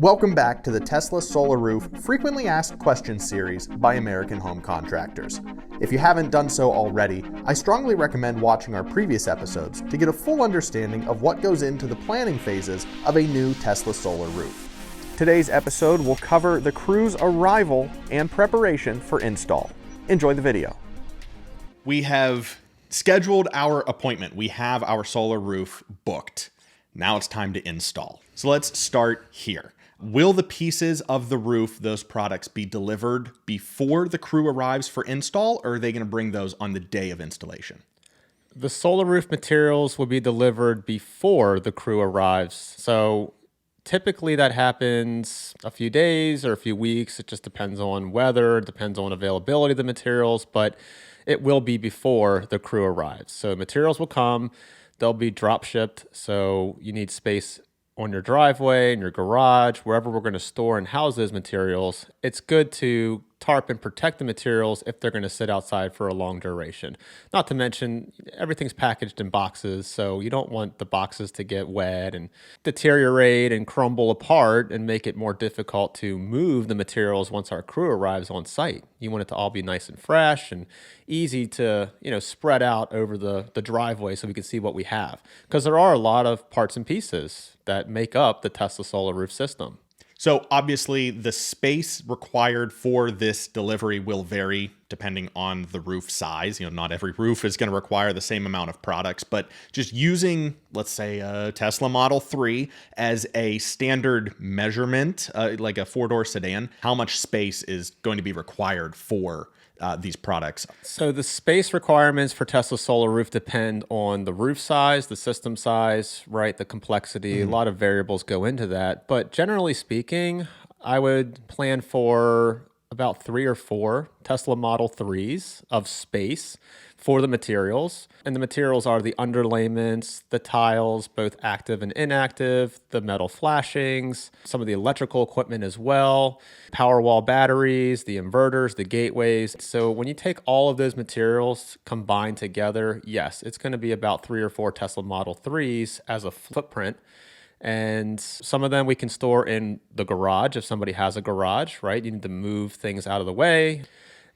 Welcome back to the Tesla Solar Roof Frequently Asked Questions series by American Home Contractors. If you haven't done so already, I strongly recommend watching our previous episodes to get a full understanding of what goes into the planning phases of a new Tesla solar roof. Today's episode will cover the crew's arrival and preparation for install. Enjoy the video. We have scheduled our appointment. We have our solar roof booked. Now it's time to install. So let's start here. Will the pieces of the roof, those products, be delivered before the crew arrives for install, or are they going to bring those on the day of installation? The solar roof materials will be delivered before the crew arrives. So typically that happens a few days or a few weeks. It just depends on weather, it depends on availability of the materials, but it will be before the crew arrives. So materials will come, they'll be drop shipped. So you need space on your driveway, in your garage, wherever we're going to store and house those materials. It's good to tarp and protect the materials if they're going to sit outside for a long duration. Not to mention, everything's packaged in boxes, so you don't want the boxes to get wet and deteriorate and crumble apart and make it more difficult to move the materials once our crew arrives on site. You want it to all be nice and fresh and easy to, spread out over the driveway so we can see what we have. Because there are a lot of parts and pieces that make up the Tesla solar roof system. So obviously the space required for this delivery will vary depending on the roof size. Not every roof is going to require the same amount of products, but just using, let's say, a Tesla Model 3 as a standard measurement, like a four-door sedan, how much space is going to be required for these products? So the space requirements for Tesla solar roof depend on the roof size, the system size, right? The complexity, a lot of variables go into that. But generally speaking, I would plan for about 3 or 4 Tesla Model 3s of space for the materials. And the materials are the underlayments, the tiles, both active and inactive, the metal flashings, some of the electrical equipment as well, Powerwall batteries, the inverters, the gateways. So when you take all of those materials combined together, yes, it's going to be about 3 or 4 Tesla Model 3s as a footprint. And some of them we can store in the garage if somebody has a garage, right? You need to move things out of the way.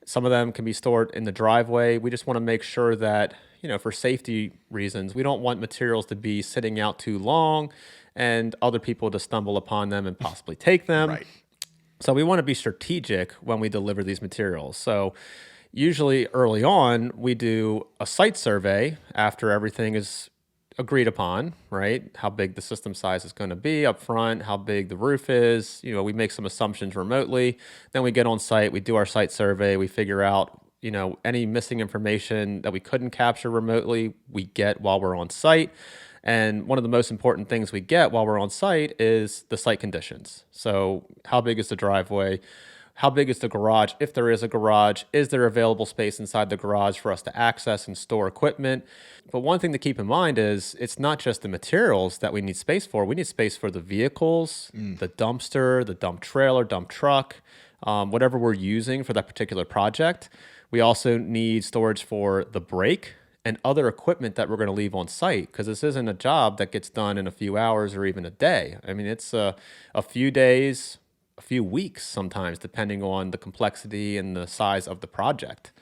Some of them can be stored in the driveway. We just want to make sure that, for safety reasons, we don't want materials to be sitting out too long and other people to stumble upon them and possibly take them. Right. So we want to be strategic when we deliver these materials. So usually early on, we do a site survey after everything is agreed upon, right? How big the system size is going to be up front, how big the roof is. We make some assumptions remotely. Then we get on site, we do our site survey, we figure out, any missing information that we couldn't capture remotely, we get while we're on site. And one of the most important things we get while we're on site is the site conditions. So how big is the driveway? How big is the garage? If there is a garage, is there available space inside the garage for us to access and store equipment? But one thing to keep in mind is it's not just the materials that we need space for. We need space for the vehicles, the dumpster, the dump trailer, dump truck, whatever we're using for that particular project. We also need storage for the brake and other equipment that we're going to leave on site, because this isn't a job that gets done in a few hours or even a day. I mean, it's a few days, a few weeks sometimes, depending on the complexity and the size of the project.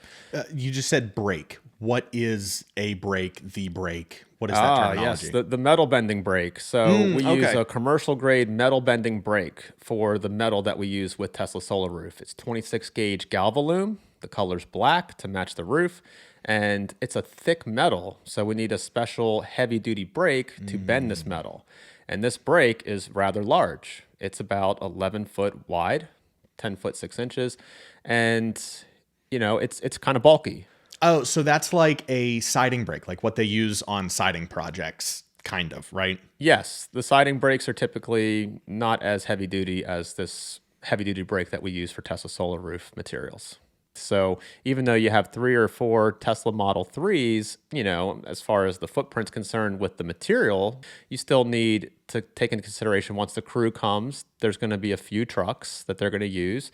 You just said brake. What is a brake, the brake? What is that terminology? Yes, the metal bending brake. So we use a commercial grade metal bending brake for the metal that we use with Tesla solar roof. It's 26 gauge Galvalume. The color's black to match the roof. And it's a thick metal, so we need a special heavy duty brake to bend this metal. And this brake is rather large. It's about 11 foot wide, 10 foot 6 inches. And, it's kind of bulky. Oh, so that's like a siding brake, like what they use on siding projects, kind of, right? Yes, the siding brakes are typically not as heavy duty as this heavy duty brake that we use for Tesla solar roof materials. So even though you have 3 or 4 Tesla Model 3s, as far as the footprint's concerned with the material, you still need to take into consideration once the crew comes, there's going to be a few trucks that they're going to use,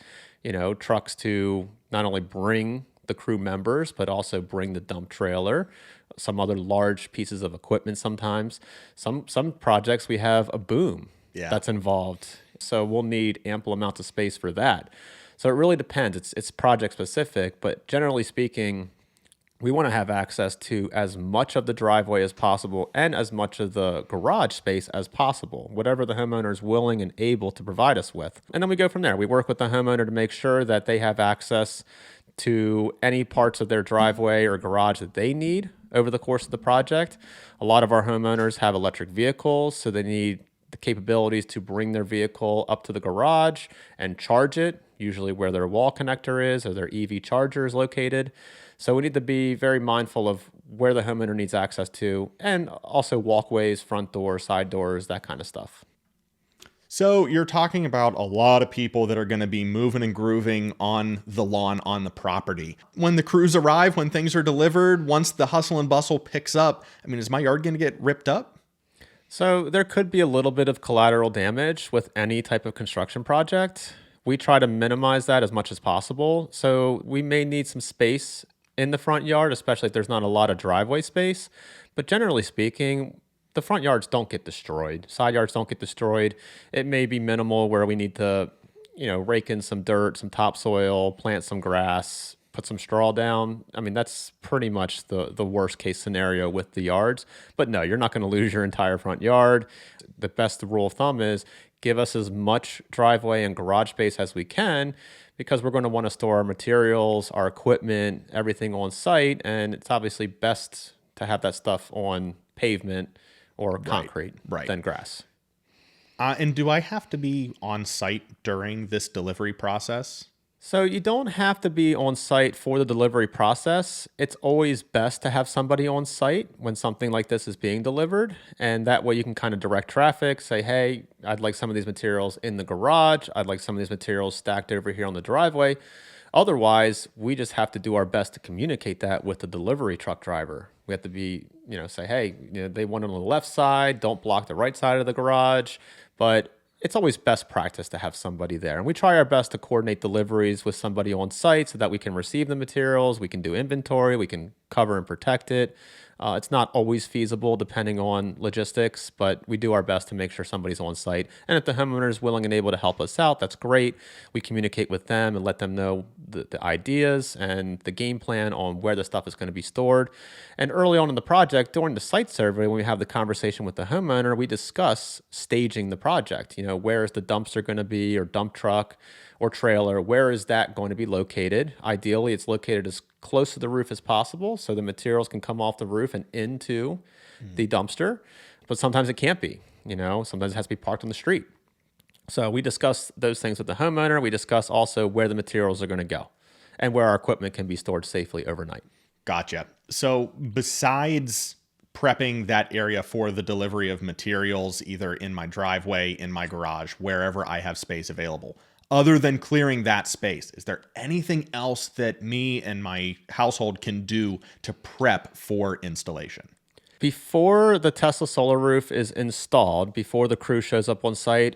trucks to not only bring the crew members, but also bring the dump trailer, some other large pieces of equipment sometimes. Some projects we have a boom that's involved. So we'll need ample amounts of space for that. So it really depends. It's project specific, but generally speaking, we want to have access to as much of the driveway as possible and as much of the garage space as possible, whatever the homeowner is willing and able to provide us with. And then we go from there. We work with the homeowner to make sure that they have access to any parts of their driveway or garage that they need over the course of the project. A lot of our homeowners have electric vehicles, so they need the capabilities to bring their vehicle up to the garage and charge it, usually where their wall connector is or their EV charger is located. So we need to be very mindful of where the homeowner needs access to, and also walkways, front doors, side doors, that kind of stuff. So you're talking about a lot of people that are going to be moving and grooving on the lawn, on the property. When the crews arrive, when things are delivered, once the hustle and bustle picks up, I mean, is my yard going to get ripped up? So there could be a little bit of collateral damage with any type of construction project. We try to minimize that as much as possible. So we may need some space in the front yard, especially if there's not a lot of driveway space. But generally speaking, the front yards don't get destroyed. Side yards don't get destroyed. It may be minimal where we need to, rake in some dirt, some topsoil, plant some grass, put some straw down. I mean, that's pretty much the worst case scenario with the yards. But no, you're not going to lose your entire front yard. The best rule of thumb is give us as much driveway and garage space as we can, because we're going to want to store our materials, our equipment, everything on site. And it's obviously best to have that stuff on pavement or concrete than grass. And do I have to be on site during this delivery process? So you don't have to be on site for the delivery process. It's always best to have somebody on site when something like this is being delivered. And that way you can kind of direct traffic, say, hey, I'd like some of these materials in the garage. I'd like some of these materials stacked over here on the driveway. Otherwise, we just have to do our best to communicate that with the delivery truck driver. We have to be, say, hey, they want it on the left side, don't block the right side of the garage. But it's always best practice to have somebody there. And we try our best to coordinate deliveries with somebody on site so that we can receive the materials, we can do inventory, we can cover and protect it. It's not always feasible depending on logistics, but we do our best to make sure somebody's on site. And if the homeowner is willing and able to help us out, that's great. We communicate with them and let them know the ideas and the game plan on where the stuff is going to be stored. And early on in the project, during the site survey, when we have the conversation with the homeowner, we discuss staging the project. Where is the dumpster going to be, or dump truck or trailer? Where is that going to be located? Ideally, it's located as close to the roof as possible so the materials can come off the roof and into the dumpster. But sometimes it can't be, sometimes it has to be parked on the street. So we discuss those things with the homeowner. We discuss also where the materials are going to go and where our equipment can be stored safely overnight. Gotcha. So besides prepping that area for the delivery of materials, either in my driveway, in my garage, wherever I have space available, other than clearing that space, is there anything else that me and my household can do to prep for installation? Before the Tesla solar roof is installed, before the crew shows up on site,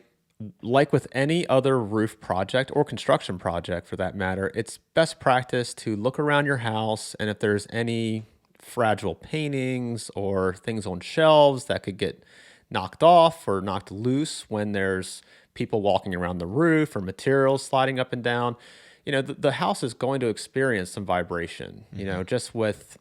like with any other roof project or construction project for that matter, it's best practice to look around your house, and if there's any fragile paintings or things on shelves that could get knocked off or knocked loose when there's people walking around the roof or materials sliding up and down, the house is going to experience some vibration, just with,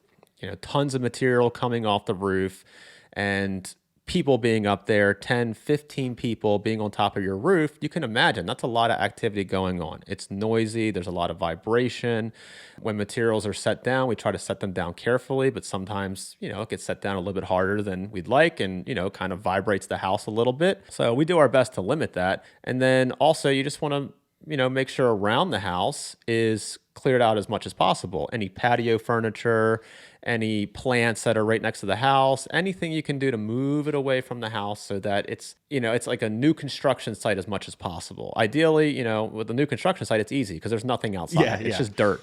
tons of material coming off the roof and people being up there, 10, 15 people being on top of your roof. You can imagine that's a lot of activity going on. It's noisy. There's a lot of vibration. When materials are set down, we try to set them down carefully, but sometimes, it gets set down a little bit harder than we'd like and, kind of vibrates the house a little bit. So we do our best to limit that. And then also you just want to, make sure around the house is cleared out as much as possible. Any patio furniture, any plants that are right next to the house, anything you can do to move it away from the house so that it's, it's like a new construction site as much as possible. Ideally, with a new construction site, it's easy because there's nothing outside. It's just dirt,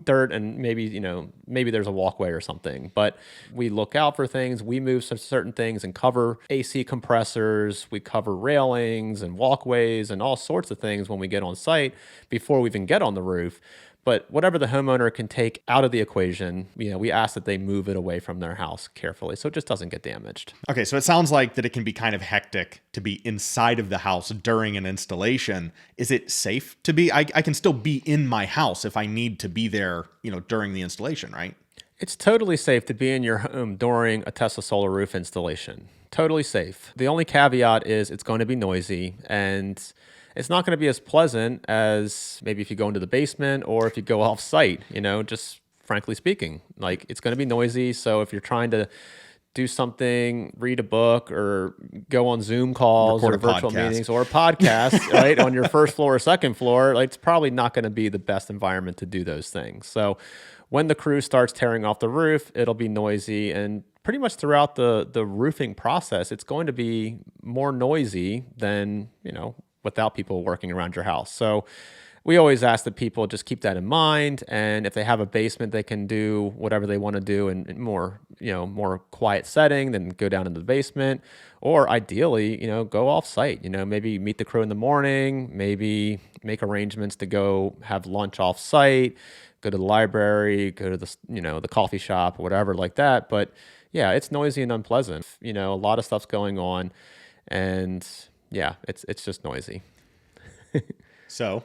dirt, and maybe there's a walkway or something. But we look out for things. We move some certain things and cover AC compressors. We cover railings and walkways and all sorts of things when we get on site before we even get on the roof. But whatever the homeowner can take out of the equation, we ask that they move it away from their house carefully so it just doesn't get damaged. Okay, so it sounds like that it can be kind of hectic to be inside of the house during an installation. Is it safe to be? I can still be in my house if I need to be there, during the installation, right? It's totally safe to be in your home during a Tesla solar roof installation. Totally safe. The only caveat is it's going to be noisy, and it's not going to be as pleasant as maybe if you go into the basement or if you go off site, just frankly speaking. Like, it's going to be noisy. So if you're trying to do something, read a book or go on Zoom calls or virtual meetings or a podcast, right, on your first floor or second floor, like, it's probably not going to be the best environment to do those things. So when the crew starts tearing off the roof, it'll be noisy, and pretty much throughout the roofing process, it's going to be more noisy than, without people working around your house. So we always ask that people just keep that in mind. And if they have a basement, they can do whatever they want to do in more quiet setting, then go down into the basement. Or ideally, go off site, maybe meet the crew in the morning, maybe make arrangements to go have lunch off site, go to the library, go to the coffee shop, or whatever like that. But yeah, it's noisy and unpleasant. A lot of stuff's going on, and yeah, it's just noisy. So,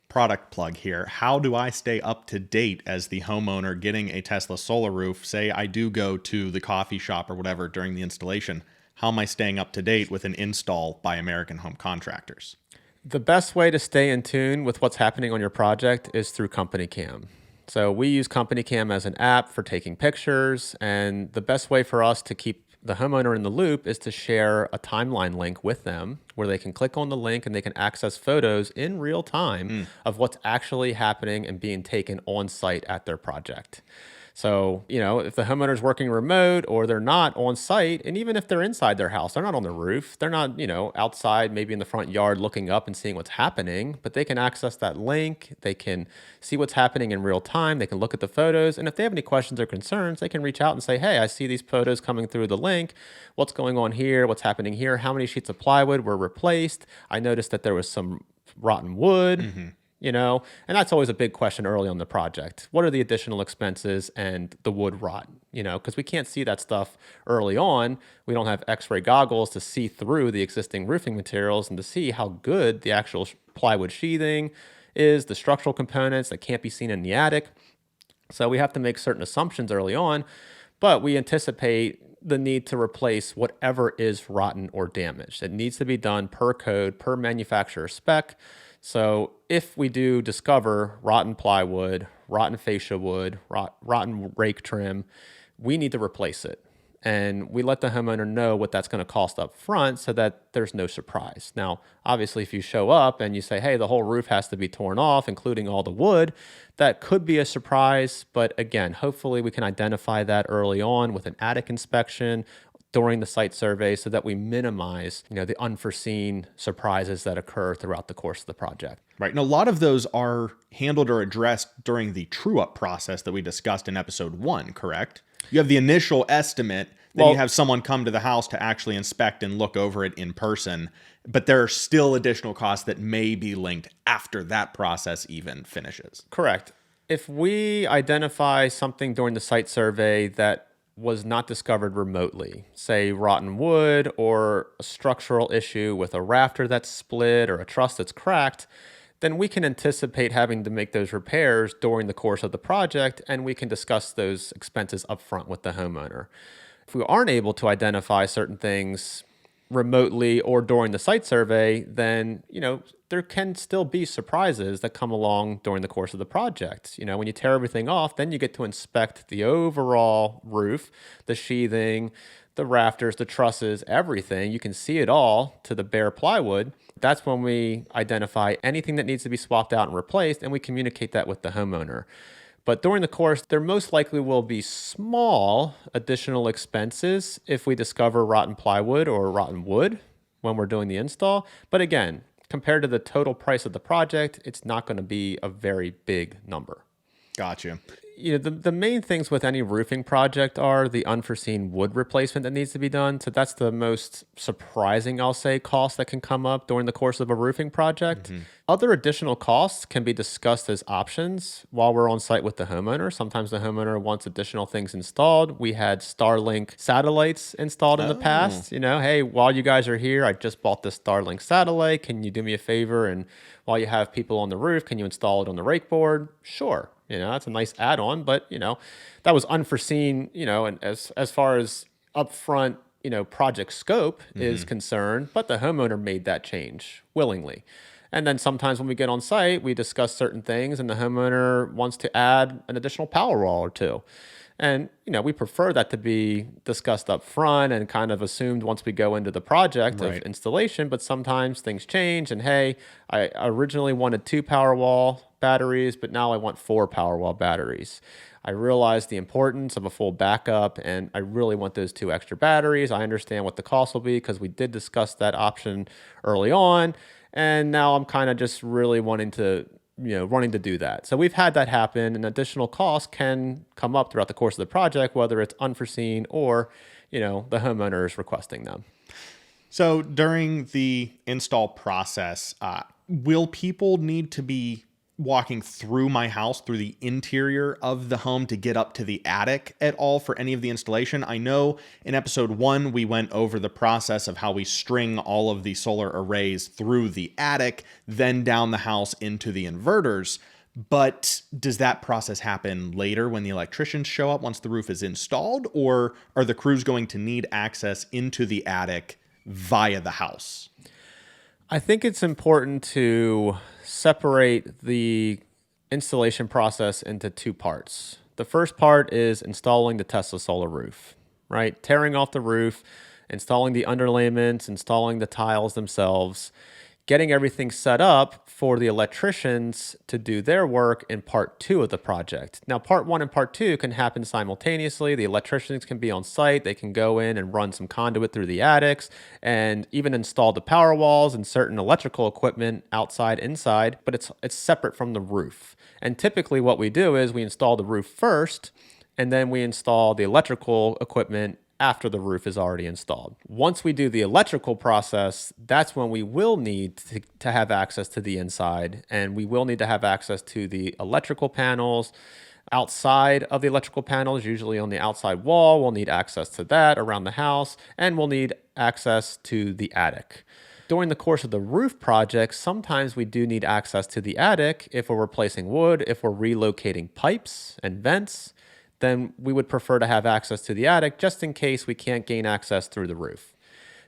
product plug here. How do I stay up to date as the homeowner getting a Tesla solar roof? Say I do go to the coffee shop or whatever during the installation. How am I staying up to date with an install by American Home Contractors? The best way to stay in tune with what's happening on your project is through Company Cam. So we use Company Cam as an app for taking pictures, and the best way for us to keep the homeowner in the loop is to share a timeline link with them where they can click on the link and they can access photos in real time of what's actually happening and being taken on site at their project. So, if the homeowner's working remote or they're not on site, and even if they're inside their house, they're not on the roof, they're not, outside, maybe in the front yard looking up and seeing what's happening, but they can access that link. They can see what's happening in real time. They can look at the photos. And if they have any questions or concerns, they can reach out and say, hey, I see these photos coming through the link. What's going on here? What's happening here? How many sheets of plywood were replaced? I noticed that there was some rotten wood. And that's always a big question early on the project. What are the additional expenses and the wood rot? Because we can't see that stuff early on. We don't have x-ray goggles to see through the existing roofing materials and to see how good the actual plywood sheathing is, the structural components that can't be seen in the attic. So we have to make certain assumptions early on, but we anticipate the need to replace whatever is rotten or damaged. It needs to be done per code, per manufacturer spec. So if we do discover rotten plywood, rotten fascia wood, rotten rake trim, we need to replace it. And we let the homeowner know what that's going to cost up front so that there's no surprise. Now, obviously, if you show up and you say, hey, the whole roof has to be torn off, including all the wood, that could be a surprise. But again, hopefully we can identify that early on with an attic inspection during the site survey so that we minimize, the unforeseen surprises that occur throughout the course of the project. Right. And a lot of those are handled or addressed during the true-up process that we discussed in episode 1, correct? You have the initial estimate, then you have someone come to the house to actually inspect and look over it in person, but there are still additional costs that may be linked after that process even finishes. Correct. If we identify something during the site survey that was not discovered remotely, say rotten wood or a structural issue with a rafter that's split or a truss that's cracked, then we can anticipate having to make those repairs during the course of the project, and we can discuss those expenses up front with the homeowner. If we aren't able to identify certain things remotely or during the site survey, then, there can still be surprises that come along during the course of the project. When you tear everything off, then you get to inspect the overall roof, the sheathing, the rafters, the trusses, everything. You can see it all to the bare plywood. That's when we identify anything that needs to be swapped out and replaced, and we communicate that with the homeowner. But during the course, there most likely will be small additional expenses if we discover rotten plywood or rotten wood when we're doing the install. But again, compared to the total price of the project, it's not going to be a very big number. Gotcha. The main things with any roofing project are the unforeseen wood replacement that needs to be done. So that's the most surprising, I'll say, cost that can come up during the course of a roofing project. Other additional costs can be discussed as options while we're on site with the homeowner. Sometimes the homeowner wants additional things installed. We had Starlink satellites installed in the past. Hey, while you guys are here, I just bought this Starlink satellite. Can you do me a favor? And while you have people on the roof, can you install it on the rake board? Sure. That's a nice add-on, but that was unforeseen, and as far as upfront, project scope is concerned, but the homeowner made that change willingly. And then sometimes when we get on site, we discuss certain things and the homeowner wants to add an additional Powerwall or two. And, we prefer that to be discussed up front and kind of assumed once we go into the project of installation, but sometimes things change and, hey, I originally wanted 2 Powerwall batteries, but now I want 4 Powerwall batteries. I realize the importance of a full backup and I really want those 2 extra batteries. I understand what the cost will be because we did discuss that option early on. And now I'm kind of just really wanting to do that. So we've had that happen, and additional costs can come up throughout the course of the project, whether it's unforeseen or, the homeowner is requesting them. So during the install process, will people need to be walking through my house, through the interior of the home to get up to the attic at all for any of the installation? I know in episode 1, we went over the process of how we string all of the solar arrays through the attic, then down the house into the inverters. But does that process happen later when the electricians show up once the roof is installed, or are the crews going to need access into the attic via the house? I think it's important to separate the installation process into 2 parts. The first part is installing the Tesla solar roof, right? Tearing off the roof, installing the underlayments, installing the tiles themselves, getting everything set up for the electricians to do their work in part 2 of the project. Now, part 1 and part 2 can happen simultaneously. The electricians can be on site. They can go in and run some conduit through the attics and even install the power walls and certain electrical equipment outside, inside, but it's separate from the roof. And typically what we do is we install the roof first, and then we install the electrical equipment after the roof is already installed. Once we do the electrical process, that's when we will need to have access to the inside, and we will need to have access to the electrical panels. Outside of the electrical panels, usually on the outside wall, we'll need access to that around the house, and we'll need access to the attic. During the course of the roof project, sometimes we do need access to the attic if we're replacing wood, if we're relocating pipes and vents. Then we would prefer to have access to the attic just in case we can't gain access through the roof.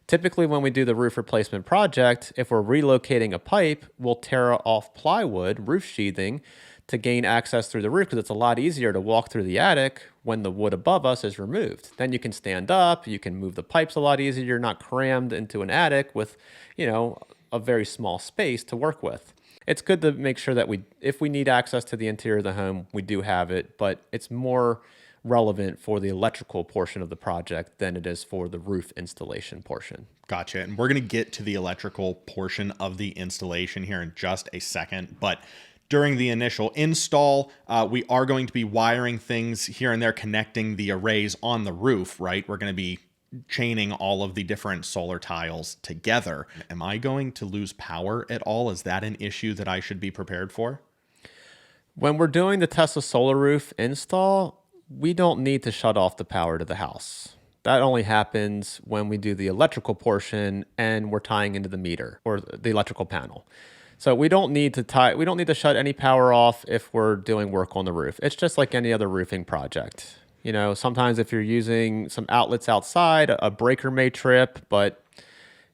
Typically, when we do the roof replacement project, if we're relocating a pipe, we'll tear off plywood, roof sheathing, to gain access through the roof because it's a lot easier to walk through the attic when the wood above us is removed. Then you can stand up, you can move the pipes a lot easier. You're not crammed into an attic with, a very small space to work with. It's good to make sure that if we need access to the interior of the home, we do have it, but it's more relevant for the electrical portion of the project than it is for the roof installation portion. Gotcha. And we're going to get to the electrical portion of the installation here in just a second, but during the initial install, we are going to be wiring things here and there, connecting the arrays on the roof, right? We're going to be chaining all of the different solar tiles together. Am I going to lose power at all? Is that an issue that I should be prepared for? When we're doing the Tesla solar roof install, we don't need to shut off the power to the house. That only happens when we do the electrical portion and we're tying into the meter or the electrical panel. So we don't need to shut any power off if we're doing work on the roof. It's just like any other roofing project. Sometimes if you're using some outlets outside, a breaker may trip, but,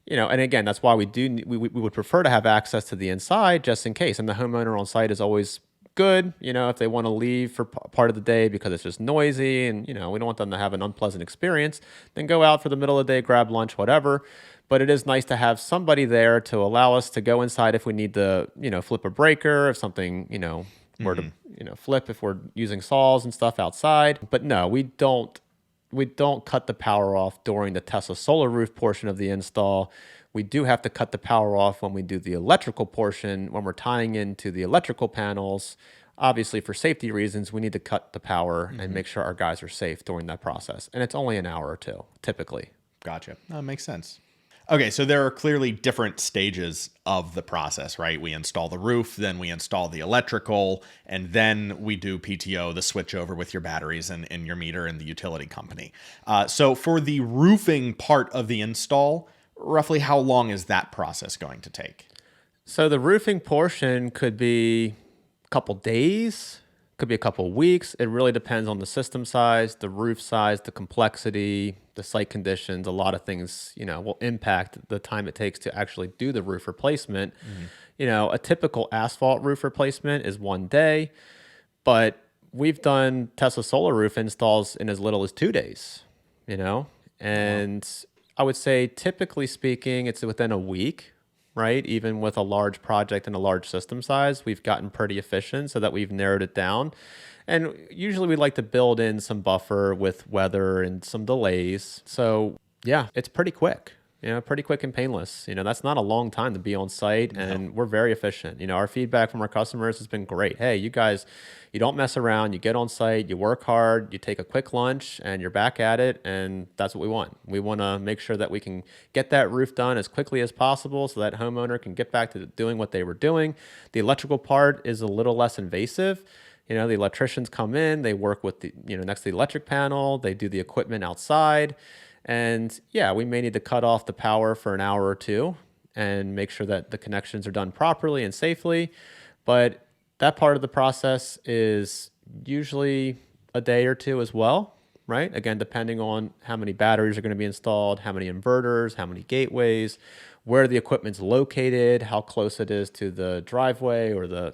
and again, that's why we would prefer to have access to the inside just in case. And the homeowner on site is always good, if they want to leave for part of the day because it's just noisy and, we don't want them to have an unpleasant experience, then go out for the middle of the day, grab lunch, whatever. But it is nice to have somebody there to allow us to go inside if we need to, flip a breaker, if something, were to flip if we're using saws and stuff outside. But no, we don't cut the power off during the Tesla solar roof portion of the install. We do have to cut the power off when we do the electrical portion, when we're tying into the electrical panels Obviously, for safety reasons, we need to cut the power and make sure our guys are safe during that process. And it's only an hour or two, typically. Gotcha. That makes sense. Okay, so there are clearly different stages of the process, right? We install the roof, then we install the electrical, and then we do PTO, the switch over with your batteries and your meter and the utility company. So for the roofing part of the install, roughly how long is that process going to take? So the roofing portion could be a couple days, could be a couple weeks. It really depends on the system size, the roof size, the complexity, the site conditions. A lot of things, will impact the time it takes to actually do the roof replacement. A typical asphalt roof replacement is 1 day, but we've done Tesla solar roof installs in as little as 2 days, and I would say typically speaking, it's within a week. Right? Even with a large project and a large system size, we've gotten pretty efficient so that we've narrowed it down. And usually we like to build in some buffer with weather and some delays. So yeah, it's pretty quick. Pretty quick and painless. That's not a long time to be on site, and we're very efficient. Our feedback from our customers has been great. Hey, you guys, you don't mess around. You get on site, you work hard, you take a quick lunch, and you're back at it, and that's what we want. We want to make sure that we can get that roof done as quickly as possible so that homeowner can get back to doing what they were doing. The electrical part is a little less invasive. The electricians come in, they work with the, next to the electric panel, they do the equipment outside. And yeah, we may need to cut off the power for an hour or two and make sure that the connections are done properly and safely. But that part of the process is usually a day or two as well, right? Again, depending on how many batteries are going to be installed, how many inverters, how many gateways, where the equipment's located, how close it is to the driveway or the,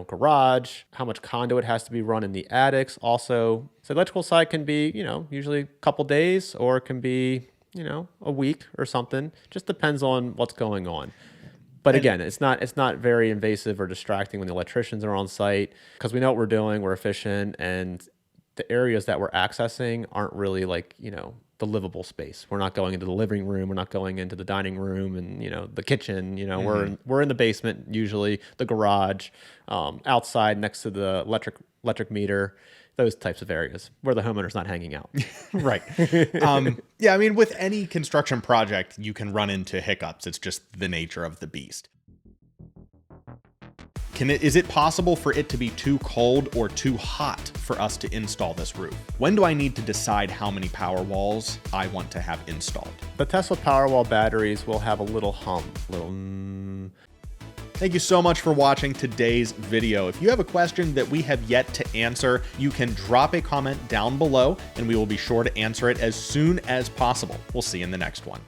garage, how much conduit has to be run in the attics. Also, the electrical side can be, usually a couple days, or it can be, a week or something. Just depends on what's going on. But again, it's not very invasive or distracting when the electricians are on site, because we know what we're doing, we're efficient, and the areas that we're accessing aren't really like, the livable space. We're not going into the living room. We're not going into the dining room and, the kitchen. We're in the basement, usually the garage, outside next to the electric meter, those types of areas where the homeowner's not hanging out. Right. Yeah, I mean, with any construction project, you can run into hiccups. It's just the nature of the beast. Is it possible for it to be too cold or too hot for us to install this roof? When do I need to decide how many Powerwalls I want to have installed? The Tesla Powerwall batteries will have a little hum, Thank you so much for watching today's video. If you have a question that we have yet to answer, you can drop a comment down below and we will be sure to answer it as soon as possible. We'll see you in the next one.